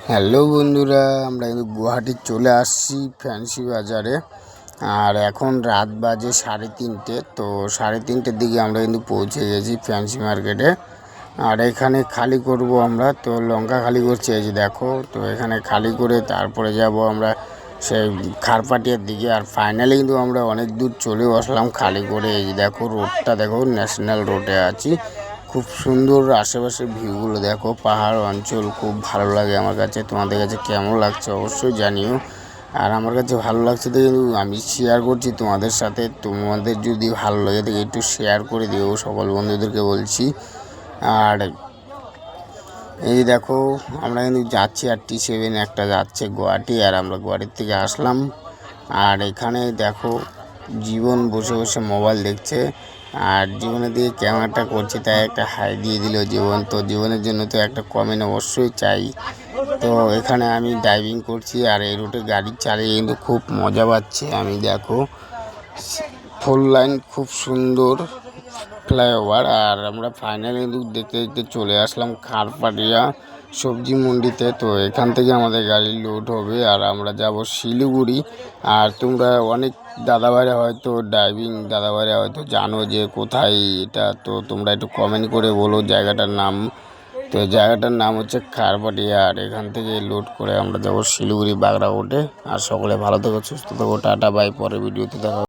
Hello বন্ধুরা, আমরা কিন্তু গুয়াহাটি চলে আসছি ফ্যান্সি বাজারে। আর এখন রাত বাজে 3:30। তো 3:30-র দিকে আমরা কিন্তু পৌঁছে গেছি ফ্যান্সি মার্কেটে। আর এখানে খালি করব আমরা, তো লঙ্কা খালি করছি এই যে দেখো। তো এখানে খালি করে তারপরে যাব আমরা সেই খারপাটিয়ার দিকে। আর ফাইনালি কিন্তু আমরা অনেক দূর চলেও আসলাম খালি করে। এই যে দেখো, রোডটা দেখো, ন্যাশনাল রোডে আছি। খুব সুন্দর আশেপাশের ভিউগুলো দেখো, পাহাড় অঞ্চল খুব ভালো লাগে আমার কাছে। তোমাদের কাছে কেমন লাগছে অবশ্যই জানিও। আর আমার কাছে ভালো লাগছে তো কিন্তু আমি শেয়ার করছি তোমাদের সাথে। তোমাদের যদি ভালো লাগে তো একটু শেয়ার করে দিও, সকল বন্ধুদেরকে বলছি। আর এই দেখো, আমরা কিন্তু যাচ্ছি আর T7 একটা যাচ্ছে গুয়াহাটি। আর আমরা গুয়াহাটির থেকে আসলাম। আর এখানে দেখো, জীবন বসে বসে মোবাইল দেখছে। আর জীবনের দিকে ক্যামেরাটা করছে, তাই একটা হাই দিয়ে দিল জীবন। তো জীবনের জন্য তো একটা কমেন্ট অবশ্যই চাই। তো এখানে আমি ড্রাইভিং করছি আর এই রুটে গাড়ি চালিয়ে কিন্তু খুব মজা পাচ্ছি আমি। দেখো, 4 লাইন খুব সুন্দর ফ্লাইওভার। আর আমরা ফাইনালি কিন্তু দেখতে দেখতে চলে আসলাম খারপাটিয়া সবজি মন্ডিতে। তো এখান থেকে আমাদের গাড়ি লোড হবে আর আমরা যাব শিলিগুড়ি। আর তোমরা অনেক দাদাভাইরা হয়তো ড্রাইভিং দাদাভাইরা হয়তো জানো যে কোথায় এটা। তো তোমরা একটু কমেন্ট করে বলো জায়গাটার নাম। তো জায়গাটার নাম হচ্ছে খারপাটিয়া। আর এখান থেকে লোড করে আমরা যাব শিলিগুড়ি বাগড়াকোটে। আর সকলে ভালো থেকো, সুস্থ থেকো, টাটা বাই। পরে ভিডিওতে দেখা।